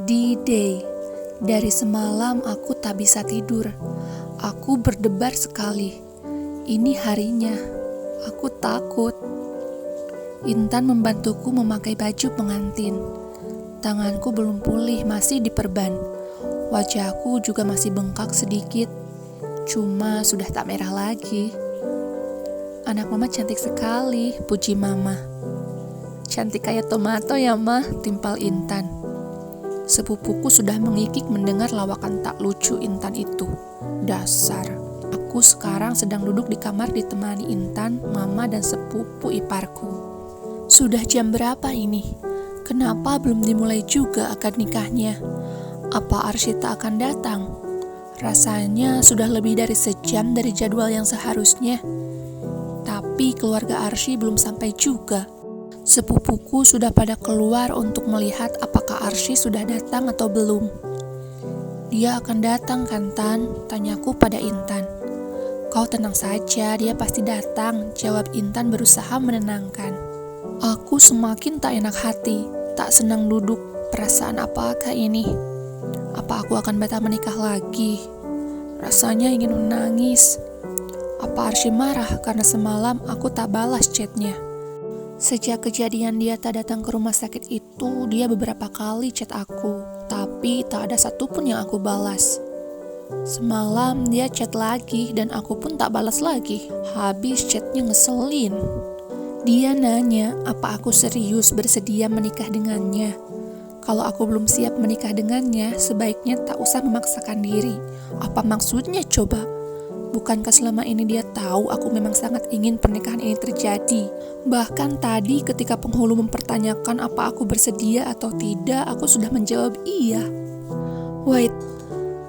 D-Day. Dari semalam aku tak bisa tidur. Aku berdebar sekali. Ini harinya. Aku takut. Intan membantuku memakai baju pengantin. Tanganku belum pulih, masih diperban. Wajahku juga masih bengkak sedikit. Cuma sudah tak merah lagi. Anak mama cantik sekali, puji mama. Cantik kayak tomato ya mah, timpal Intan. Sepupuku sudah mengikik mendengar lawakan tak lucu Intan itu. Dasar. Aku sekarang sedang duduk di kamar ditemani Intan, mama dan sepupu iparku. Sudah jam berapa ini? Kenapa belum dimulai juga akad nikahnya? Apa Arsyita akan datang? Rasanya sudah lebih dari sejam dari jadwal yang seharusnya. Tapi keluarga Arsy belum sampai juga. Sepupuku sudah pada keluar untuk melihat apakah Arsy sudah datang atau belum. Dia akan datang kan Tan? Tanyaku pada Intan. Kau tenang saja, dia pasti datang, jawab Intan berusaha menenangkan. Aku semakin tak enak hati, tak senang duduk. Perasaan apakah ini? Apa aku akan batal menikah lagi? Rasanya ingin menangis. Apa Arsy marah karena semalam aku tak balas chatnya? Sejak kejadian dia tak datang ke rumah sakit itu, dia beberapa kali chat aku, tapi tak ada satupun yang aku balas. Semalam dia chat lagi dan aku pun tak balas lagi. Habis chatnya ngeselin. Dia nanya apa aku serius bersedia menikah dengannya. Kalau aku belum siap menikah dengannya, sebaiknya tak usah memaksakan diri. Apa maksudnya coba? Bukankah selama ini dia tahu aku memang sangat ingin pernikahan ini terjadi? Bahkan tadi ketika penghulu mempertanyakan apa aku bersedia atau tidak, aku sudah menjawab iya. Wait,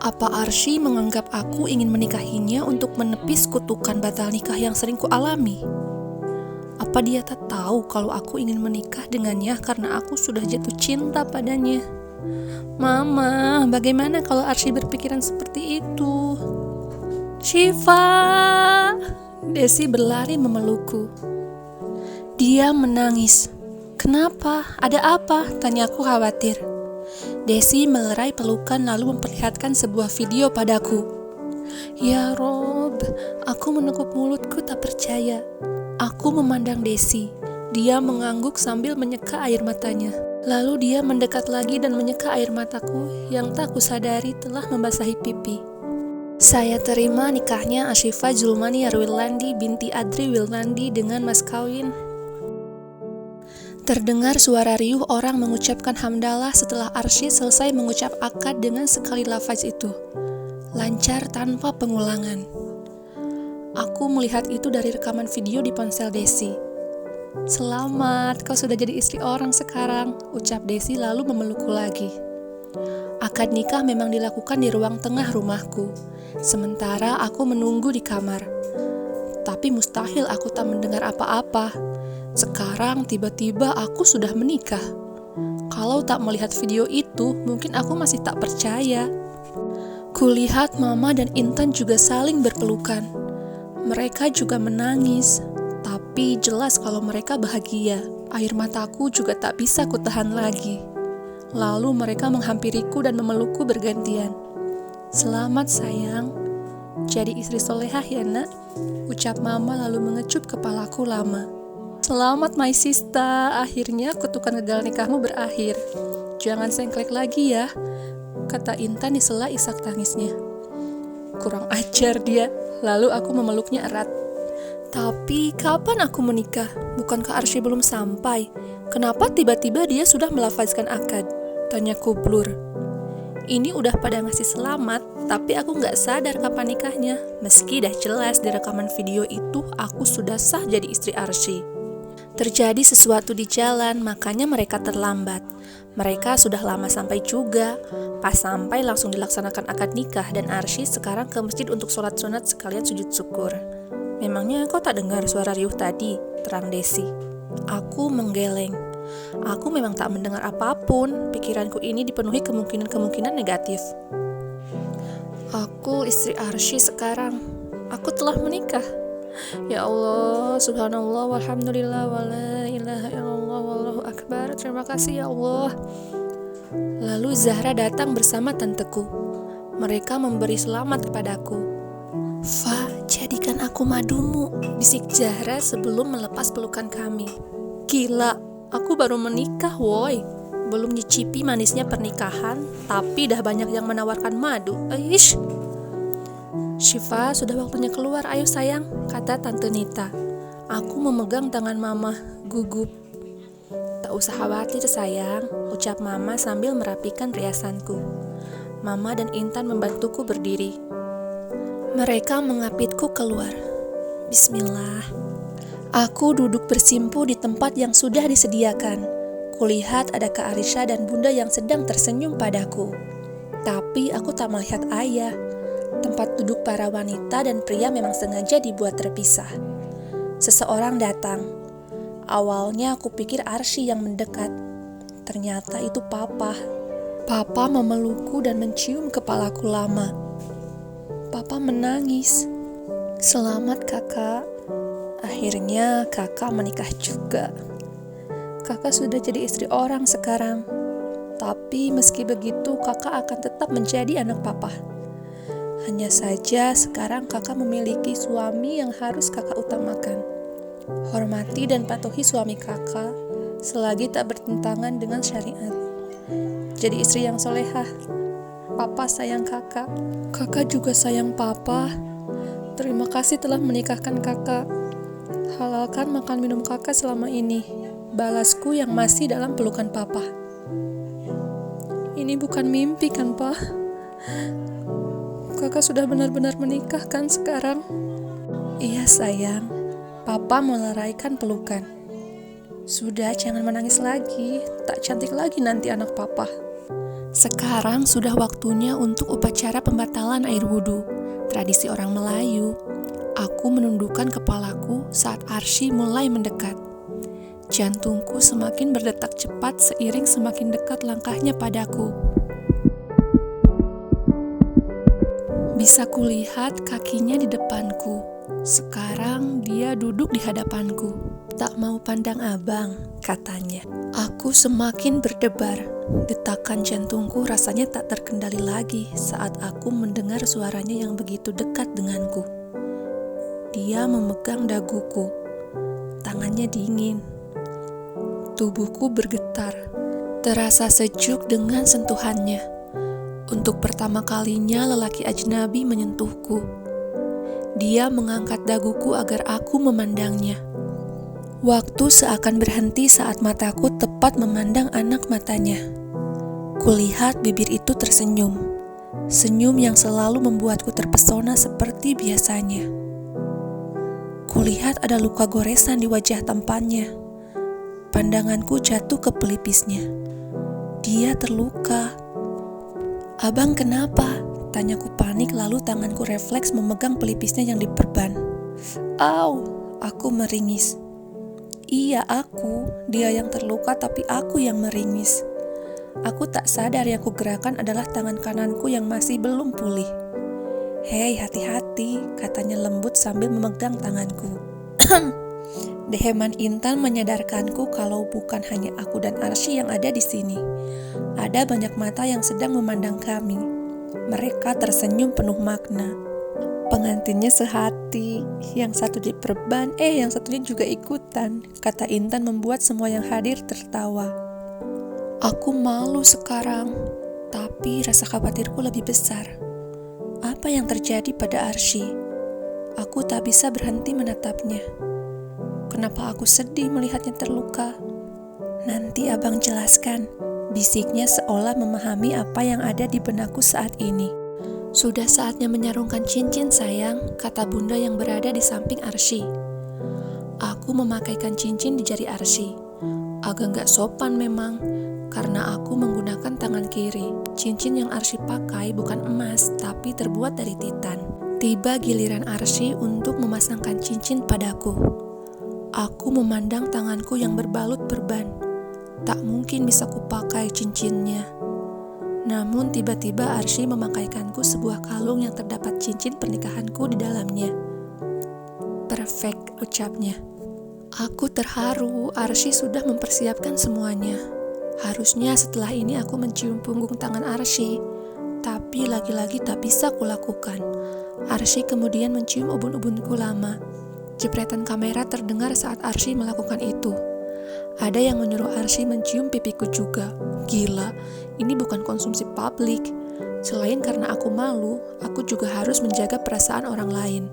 apa Arsy menganggap aku ingin menikahinya untuk menepis kutukan batal nikah yang sering kualami? Apa dia tak tahu kalau aku ingin menikah dengannya karena aku sudah jatuh cinta padanya? Mama, bagaimana kalau Arsy berpikiran seperti itu? Syifa! Desi berlari memelukku. Dia menangis. Kenapa? Ada apa? Tanyaku khawatir. Desi melerai pelukan lalu memperlihatkan sebuah video padaku. Ya Rob, aku menekuk mulutku tak percaya. Aku memandang Desi. Dia mengangguk sambil menyeka air matanya. Lalu dia mendekat lagi dan menyeka air mataku yang tak kusadari telah membasahi pipi. Saya terima nikahnya Ashifa Zulmani Arwilandi binti Adri Wilnandi dengan mas kawin. Terdengar suara riuh orang mengucapkan hamdalah setelah Arsy selesai mengucap akad dengan sekali lafaz itu. Lancar tanpa pengulangan. Aku melihat itu dari rekaman video di ponsel Desi. Selamat, kau sudah jadi istri orang sekarang, ucap Desi lalu memelukku lagi. Akad nikah memang dilakukan di ruang tengah rumahku. Sementara aku menunggu di kamar. Tapi mustahil aku tak mendengar apa-apa. Sekarang tiba-tiba aku sudah menikah. Kalau tak melihat video itu, mungkin aku masih tak percaya. Kulihat Mama dan Intan juga saling berpelukan. Mereka juga menangis. Tapi jelas kalau mereka bahagia. Air mataku juga tak bisa kutahan lagi. Lalu mereka menghampiriku dan memelukku bergantian. Selamat sayang, jadi istri solehah ya nak, ucap Mama lalu mengecup kepalaku lama. Selamat my sister, akhirnya kutukan gagal nikahmu berakhir. Jangan sengklek lagi ya, kata Intan di sela isak tangisnya. Kurang ajar dia, lalu aku memeluknya erat. Tapi kapan aku menikah? Bukankah Arsy belum sampai? Kenapa tiba-tiba dia sudah melafazkan akad? Tanyaku blur. Ini udah pada ngasih selamat, tapi aku gak sadar kapan nikahnya. Meski dah jelas di rekaman video itu aku sudah sah jadi istri Arsy. Terjadi sesuatu di jalan, makanya mereka terlambat. Mereka sudah lama sampai juga. Pas sampai langsung dilaksanakan akad nikah dan Arsy sekarang ke masjid untuk sholat sunat sekalian sujud syukur. Memangnya kau tak dengar suara riuh tadi? Terang Desi. Aku menggeleng. Aku memang tak mendengar apapun. Pikiranku ini dipenuhi kemungkinan-kemungkinan negatif. Aku istri Arsy sekarang. Aku telah menikah. Ya Allah, subhanallah, walhamdulillah, wala ilaha illallah, wallahu akbar. Terima kasih ya Allah. Lalu Zahra datang bersama tanteku. Mereka memberi selamat kepadaku. "Fa, jadikan aku madumu," bisik Zahra sebelum melepas pelukan kami. "Gila, aku baru menikah, woi. Belum nyicipi manisnya pernikahan, tapi dah banyak yang menawarkan madu. Eish." "Syifa, sudah waktunya keluar, ayo sayang," kata Tante Nita. Aku memegang tangan mama, gugup. "Tak usah khawatir sayang," ucap mama sambil merapikan riasanku. Mama dan Intan membantuku berdiri. Mereka mengapitku keluar. Bismillah. Aku duduk bersimpu di tempat yang sudah disediakan. Kulihat ada Kak Arisha dan Bunda yang sedang tersenyum padaku. Tapi aku tak melihat ayah. Tempat duduk para wanita dan pria memang sengaja dibuat terpisah. Seseorang datang. Awalnya aku pikir Arsy yang mendekat. Ternyata itu Papa. Papa memelukku dan mencium kepalaku lama. Papa menangis. "Selamat kakak. Akhirnya kakak menikah juga. Kakak sudah jadi istri orang sekarang. Tapi meski begitu kakak akan tetap menjadi anak papa. Hanya saja sekarang kakak memiliki suami yang harus kakak utamakan. Hormati dan patuhi suami kakak selagi tak bertentangan dengan syariat. Jadi istri yang solehah. Papa sayang kakak. Kakak juga sayang papa. Terima kasih telah menikahkan kakak. Halalkan makan minum kakak selama ini. Balasku yang masih dalam pelukan papa." "Ini bukan mimpi kan, Pa? Kakak sudah benar-benar menikah kan sekarang?" "Iya sayang." Papa meleraikan pelukan. "Sudah, jangan menangis lagi. Tak cantik lagi nanti anak papa." Sekarang sudah waktunya untuk upacara pembatalan air wudhu, tradisi orang Melayu. Aku menundukkan kepalaku saat Arsy mulai mendekat. Jantungku semakin berdetak cepat seiring semakin dekat langkahnya padaku. Bisa kulihat kakinya di depanku. Sekarang dia duduk di hadapanku. "Tak mau pandang abang," katanya. Aku semakin berdebar. Detakan jantungku rasanya tak terkendali lagi saat aku mendengar suaranya yang begitu dekat denganku. Dia memegang daguku. Tangannya dingin. Tubuhku bergetar. Terasa sejuk dengan sentuhannya. Untuk pertama kalinya lelaki ajnabi menyentuhku. Dia mengangkat daguku agar aku memandangnya. Waktu seakan berhenti saat mataku tepat memandang anak matanya. Kulihat bibir itu tersenyum. Senyum yang selalu membuatku terpesona seperti biasanya. Kulihat ada luka goresan di wajah tampannya. Pandanganku jatuh ke pelipisnya. Dia terluka. "Abang kenapa?" tanyaku panik lalu tanganku refleks memegang pelipisnya yang diperban. "Au!" aku meringis. Iya aku, dia yang terluka tapi aku yang meringis. Aku tak sadar yang kugerakkan adalah tangan kananku yang masih belum pulih. "Hei, hati-hati," katanya lembut sambil memegang tanganku. Deheman Intan menyadarkanku kalau bukan hanya aku dan Arsy yang ada di sini. Ada banyak mata yang sedang memandang kami. Mereka tersenyum penuh makna. "Pengantinnya sehati, yang satu diperban, yang satunya juga ikutan," kata Intan membuat semua yang hadir tertawa. Aku malu sekarang, tapi rasa khawatirku lebih besar. Apa yang terjadi pada Arsy? Aku tak bisa berhenti menatapnya. Kenapa aku sedih melihatnya terluka? "Nanti abang jelaskan," bisiknya seolah memahami apa yang ada di benakku saat ini. "Sudah saatnya menyarungkan cincin sayang," kata Bunda yang berada di samping Arsy. Aku memakaikan cincin di jari Arsy. Agak gak sopan memang, karena aku menggunakan tangan kiri. Cincin yang Arsy pakai bukan emas, tapi terbuat dari titan. Tiba giliran Arsy untuk memasangkan cincin padaku. Aku memandang tanganku yang berbalut perban. Tak mungkin bisa kupakai cincinnya. Namun tiba-tiba Arsy memakaikanku sebuah kalung yang terdapat cincin pernikahanku di dalamnya. "Perfect," ucapnya. Aku terharu, Arsy sudah mempersiapkan semuanya. Harusnya setelah ini aku mencium punggung tangan Arsy, tapi lagi-lagi tak bisa kulakukan. Arsy kemudian mencium ubun-ubunku lama. Jepretan kamera terdengar saat Arsy melakukan itu. Ada yang menyuruh Arsy mencium pipiku juga. Gila, ini bukan konsumsi publik. Selain karena aku malu, aku juga harus menjaga perasaan orang lain.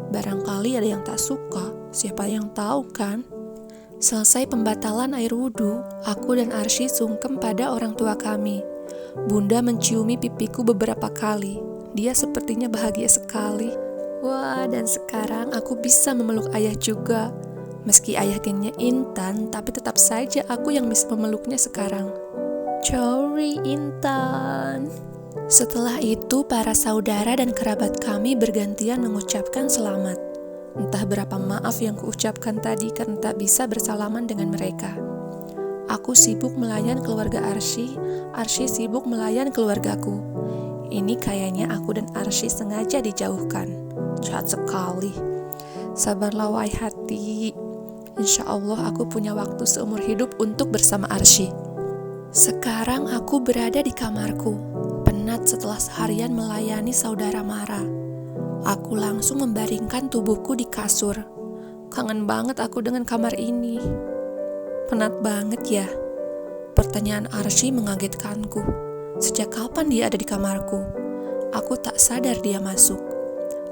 Barangkali ada yang tak suka, siapa yang tahu kan? Selesai pembatalan air wudhu, aku dan Arsy sungkem pada orang tua kami. Bunda menciumi pipiku beberapa kali. Dia sepertinya bahagia sekali. Wah, dan sekarang aku bisa memeluk ayah juga. Meski ayah gengnya Intan, tapi tetap saja aku yang bisa memeluknya sekarang. Sorry Intan. Setelah itu, para saudara dan kerabat kami bergantian mengucapkan selamat. Entah berapa maaf yang kuucapkan tadi karena tak bisa bersalaman dengan mereka. Aku sibuk melayan keluarga Arsy, Arsy sibuk melayan keluargaku. Ini kayaknya aku dan Arsy sengaja dijauhkan. Jahat sekali. Sabarlah wahai hati. Insya Allah aku punya waktu seumur hidup untuk bersama Arsy. Sekarang aku berada di kamarku. Penat setelah seharian melayani saudara Mara. Aku langsung membaringkan tubuhku di kasur. Kangen banget aku dengan kamar ini. Penat banget ya. Pertanyaan Arsy mengagetkanku. Sejak kapan dia ada di kamarku? Aku tak sadar dia masuk.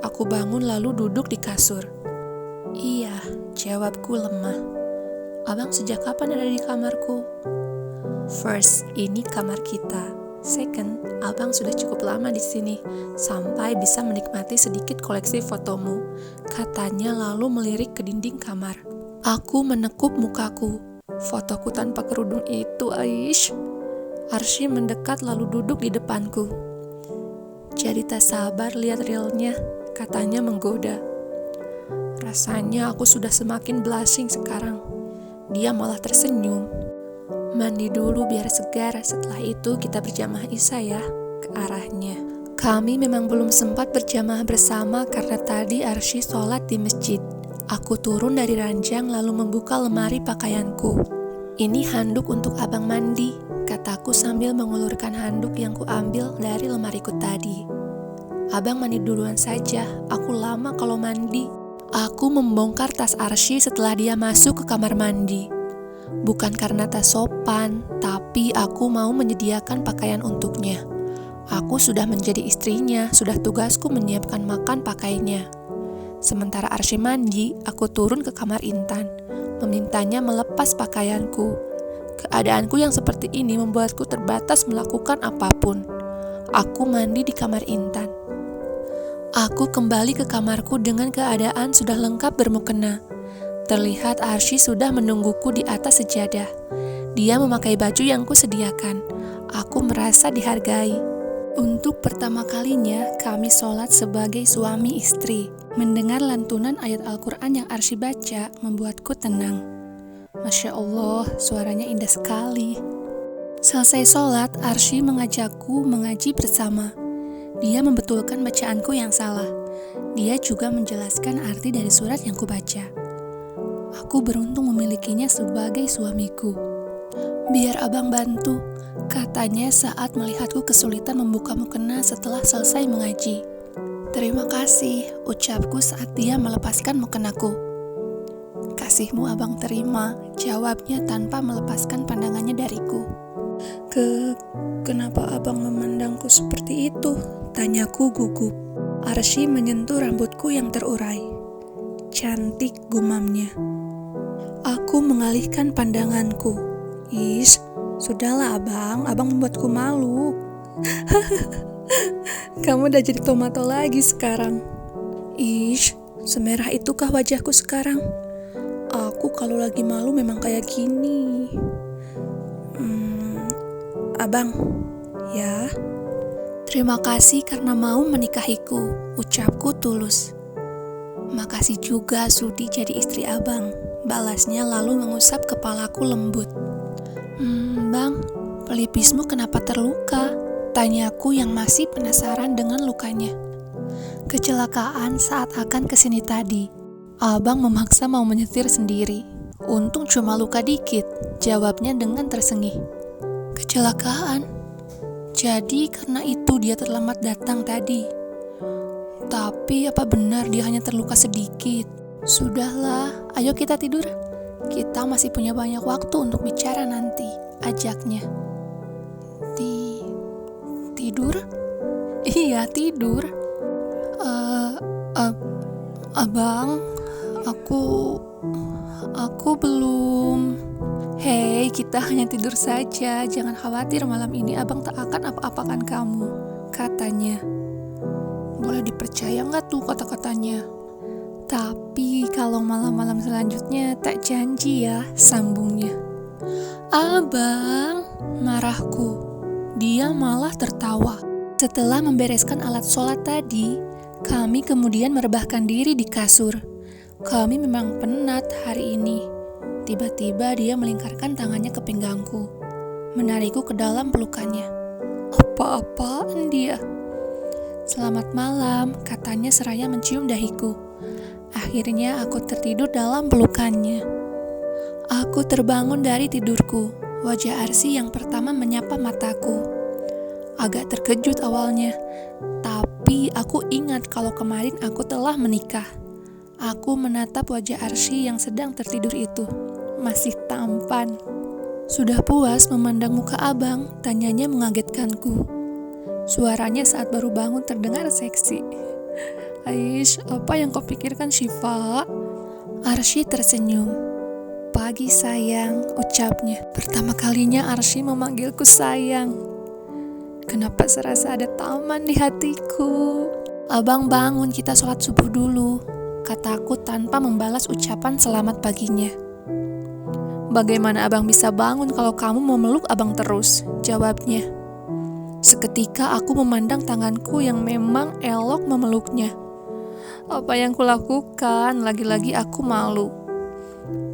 Aku bangun lalu duduk di kasur. Iya, jawabku lemah. Abang sejak kapan ada di kamarku? First, ini kamar kita. Second, abang sudah cukup lama di sini, sampai bisa menikmati sedikit koleksi fotomu, katanya lalu melirik ke dinding kamar. Aku menekuk mukaku. Fotoku tanpa kerudung itu, Aish. Arsy mendekat lalu duduk di depanku. Jadi tak sabar lihat reelnya, katanya menggoda. Rasanya aku sudah semakin blushing sekarang. Dia malah tersenyum. Mandi dulu biar segar, setelah itu kita berjamaah isya ya, ke arahnya. Kami memang belum sempat berjamaah bersama karena tadi Arsy sholat di masjid. Aku turun dari ranjang lalu membuka lemari pakaianku. Ini handuk untuk abang mandi, kataku sambil mengulurkan handuk yang kuambil dari lemariku tadi. Abang mandi duluan saja, aku lama kalau mandi. Aku membongkar tas Arsy setelah dia masuk ke kamar mandi. Bukan karena tak sopan, tapi aku mau menyediakan pakaian untuknya. Aku sudah menjadi istrinya, sudah tugasku menyiapkan makan pakainya. Sementara Arsy mandi, aku turun ke kamar Intan, memintanya melepas pakaianku. Keadaanku yang seperti ini membuatku terbatas melakukan apapun. Aku mandi di kamar Intan. Aku kembali ke kamarku dengan keadaan sudah lengkap bermukena. Terlihat Arsy sudah menungguku di atas sejadah. Dia memakai baju yang kusediakan. Aku merasa dihargai. Untuk pertama kalinya, kami sholat sebagai suami istri. Mendengar lantunan ayat Al-Quran yang Arsy baca membuatku tenang. Masya Allah, suaranya indah sekali. Selesai sholat, Arsy mengajakku mengaji bersama. Dia membetulkan bacaanku yang salah. Dia juga menjelaskan arti dari surat yang kubaca. Aku beruntung memilikinya sebagai suamiku. Biar abang bantu, katanya saat melihatku kesulitan membuka mukena setelah selesai mengaji. Terima kasih, ucapku saat dia melepaskan mukenaku. Kasihmu abang terima, jawabnya tanpa melepaskan pandangannya dariku. Kenapa abang memandangku seperti itu? Tanyaku gugup. Arsy menyentuh rambutku yang terurai. Cantik, gumamnya. Aku mengalihkan pandanganku. Ish, sudahlah abang membuatku malu. Kamu udah jadi tomato lagi sekarang. Ish, semerah itukah wajahku sekarang? Aku kalau lagi malu memang kayak gini. Abang, ya. Terima kasih karena mau menikahiku, ucapku tulus. Makasih juga sudi jadi istri abang, balasnya lalu mengusap kepalaku lembut. Bang, pelipismu kenapa terluka? Tanyaku yang masih penasaran dengan lukanya. Kecelakaan saat akan kesini tadi. Abang memaksa mau menyetir sendiri. Untung cuma luka dikit, jawabnya dengan tersengih. Kecelakaan. Jadi karena itu dia terlambat datang tadi. Tapi apa benar dia hanya terluka sedikit? Sudahlah, ayo kita tidur. Kita masih punya banyak waktu untuk bicara nanti, ajaknya. Tidur? Iya, tidur. Abang, aku belum. Hei, kita hanya tidur saja. Jangan khawatir, malam ini abang tak akan apa-apakan kamu, katanya. Boleh dipercaya nggak tuh kata-katanya? Tapi kalau malam-malam selanjutnya tak janji ya, sambungnya. Abang, marahku. Dia malah tertawa. Setelah membereskan alat sholat tadi, kami kemudian merebahkan diri di kasur. Kami memang penat hari ini. Tiba-tiba dia melingkarkan tangannya ke pinggangku, menarikku ke dalam pelukannya. Apa-apaan dia? Selamat malam, katanya seraya mencium dahiku. Akhirnya aku tertidur dalam pelukannya. Aku terbangun dari tidurku. Wajah Arsy yang pertama menyapa mataku. Agak terkejut awalnya, tapi aku ingat kalau kemarin aku telah menikah. Aku menatap wajah Arsy yang sedang tertidur itu. Masih tampan. Sudah puas memandang muka abang, tanyanya mengagetkanku. Suaranya saat baru bangun terdengar seksi. Aish, apa yang kau pikirkan, Syifa? Arsy tersenyum. Pagi sayang, ucapnya. Pertama kalinya Arsy memanggilku sayang. Kenapa serasa ada taman di hatiku? Abang bangun, kita sholat subuh dulu, kataku tanpa membalas ucapan selamat paginya. Bagaimana abang bisa bangun kalau kamu memeluk abang terus? Jawabnya. Seketika aku memandang tanganku yang memang elok memeluknya. Apa yang kulakukan? Lagi-lagi aku malu.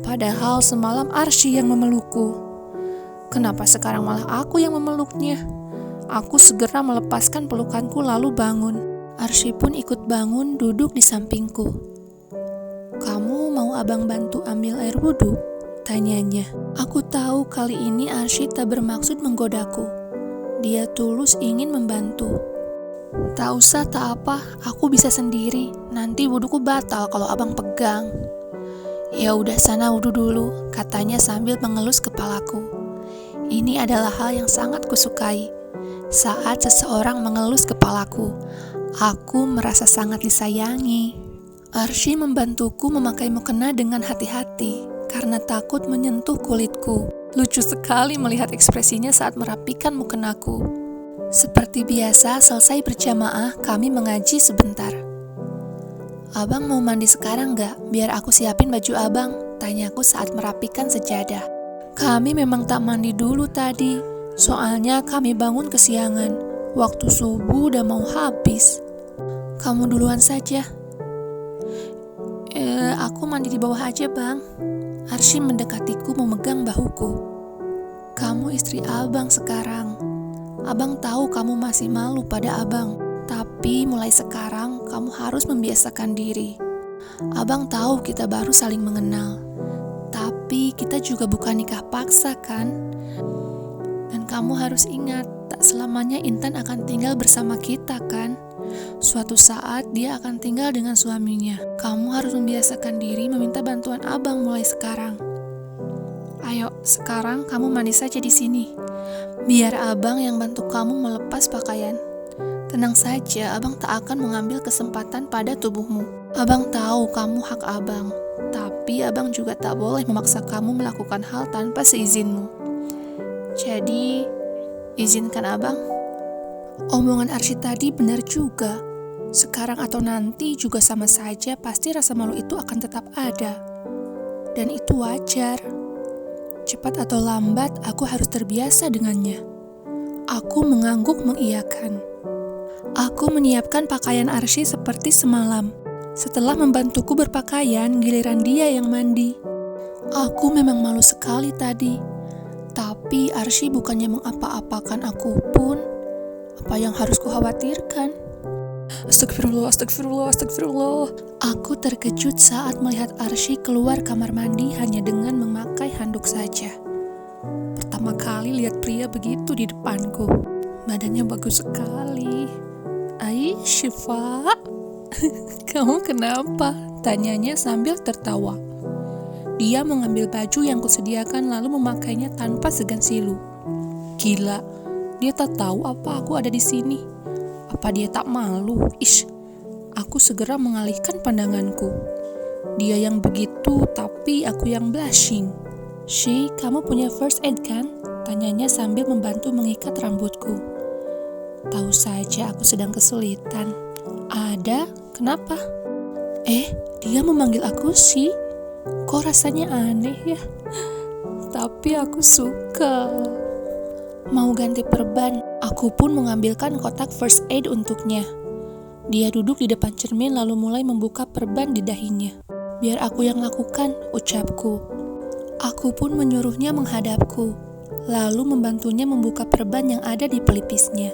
Padahal semalam Arsy yang memelukku. Kenapa sekarang malah aku yang memeluknya? Aku segera melepaskan pelukanku lalu bangun. Arsy pun ikut bangun duduk di sampingku. Kamu mau abang bantu ambil air wudhu? Tanyanya. Aku tahu kali ini Arsy tak bermaksud menggodaku. Dia tulus ingin membantu. Tak usah, tak apa, aku bisa sendiri. Nanti wudhuku batal kalau abang pegang. Ya udah sana wudhu dulu, katanya sambil mengelus kepalaku. Ini adalah hal yang sangat kusukai. Saat seseorang mengelus kepalaku, aku merasa sangat disayangi. Arsy membantuku memakai mukena dengan hati-hati karena takut menyentuh kulitku. Lucu sekali melihat ekspresinya saat merapikan mukenaku. Seperti biasa, selesai berjamaah, kami mengaji sebentar. Abang mau mandi sekarang gak? Biar aku siapin baju abang, tanyaku saat merapikan sejadah. Kami memang tak mandi dulu tadi, soalnya kami bangun kesiangan. Waktu subuh udah mau habis. Kamu duluan saja. Aku mandi di bawah aja bang. Arsy mendekatiku memegang bahuku. Kamu istri abang sekarang. Abang tahu kamu masih malu pada abang. Tapi mulai sekarang kamu harus membiasakan diri. Abang tahu kita baru saling mengenal. Tapi kita juga bukan nikah paksa kan? Dan kamu harus ingat, tak selamanya Intan akan tinggal bersama kita kan? Suatu saat dia akan tinggal dengan suaminya. Kamu harus membiasakan diri meminta bantuan abang mulai sekarang. Ayo, sekarang kamu mandi saja di sini. Biar abang yang bantu kamu melepas pakaian. Tenang saja, abang tak akan mengambil kesempatan pada tubuhmu. Abang tahu kamu hak abang, tapi abang juga tak boleh memaksa kamu melakukan hal tanpa seizinmu. Jadi, izinkan abang. Omongan Arsy tadi benar juga. Sekarang atau nanti juga sama saja, pasti rasa malu itu akan tetap ada. Dan itu wajar. Cepat atau lambat, aku harus terbiasa dengannya. Aku mengangguk mengiyakan. Aku menyiapkan pakaian Arsy seperti semalam. Setelah membantuku berpakaian, giliran dia yang mandi. Aku memang malu sekali tadi. Tapi Arsy bukannya mengapa-apakan aku pun. Apa yang harus kukhawatirkan? Astagfirullah, astagfirullah, astagfirullah. Aku terkejut saat melihat Arsy keluar kamar mandi hanya dengan memakai handuk saja. pertama kali lihat pria begitu di depanku. Badannya bagus sekali. "Ai, Syifa, kamu kenapa?" tanyanya sambil tertawa. Dia mengambil baju yang kusediakan lalu memakainya tanpa segan silu. Gila, dia tak tahu apa aku ada di sini. Apa dia tak malu? Ish, aku segera mengalihkan pandanganku. Dia yang begitu, tapi aku yang blushing. "Shi, kamu punya first aid kan?" tanyanya sambil membantu mengikat rambutku. Tahu saja aku sedang kesulitan. "Ada? Kenapa?" Dia memanggil aku Shi. Kok rasanya aneh ya? Tapi aku suka. Mau ganti perban, aku pun mengambilkan kotak first aid untuknya. Dia duduk di depan cermin lalu mulai membuka perban di dahinya. "Biar aku yang lakukan," ucapku. Aku pun menyuruhnya menghadapku, lalu membantunya membuka perban yang ada di pelipisnya.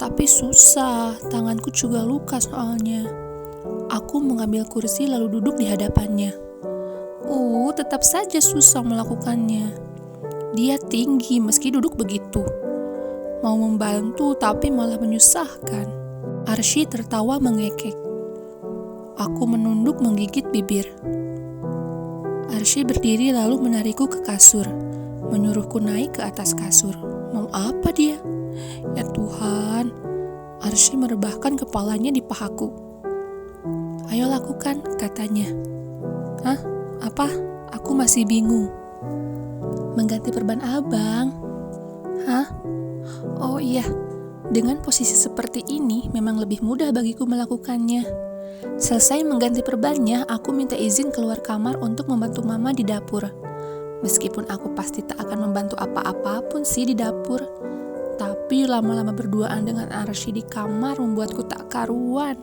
Tapi susah, tanganku juga luka soalnya. Aku mengambil kursi lalu duduk di hadapannya. Tetap saja susah melakukannya. Dia tinggi meski duduk begitu. Mau membantu tapi malah menyusahkan. Arsy tertawa mengekek. Aku menunduk menggigit bibir. Arsy berdiri lalu menarikku ke kasur, menyuruhku naik ke atas kasur. Mau apa dia? Ya Tuhan, Arsy merebahkan kepalanya di pahaku. "Ayo lakukan," katanya. "Hah? Apa?" Aku masih bingung. "Mengganti perban abang." "Hah? Oh iya, dengan posisi seperti ini memang lebih mudah bagiku melakukannya." Selesai mengganti perbannya, aku minta izin keluar kamar untuk membantu mama di dapur. Meskipun aku pasti tak akan membantu apa-apapun sih di dapur. Tapi lama-lama berduaan dengan Arsy di kamar membuatku tak karuan.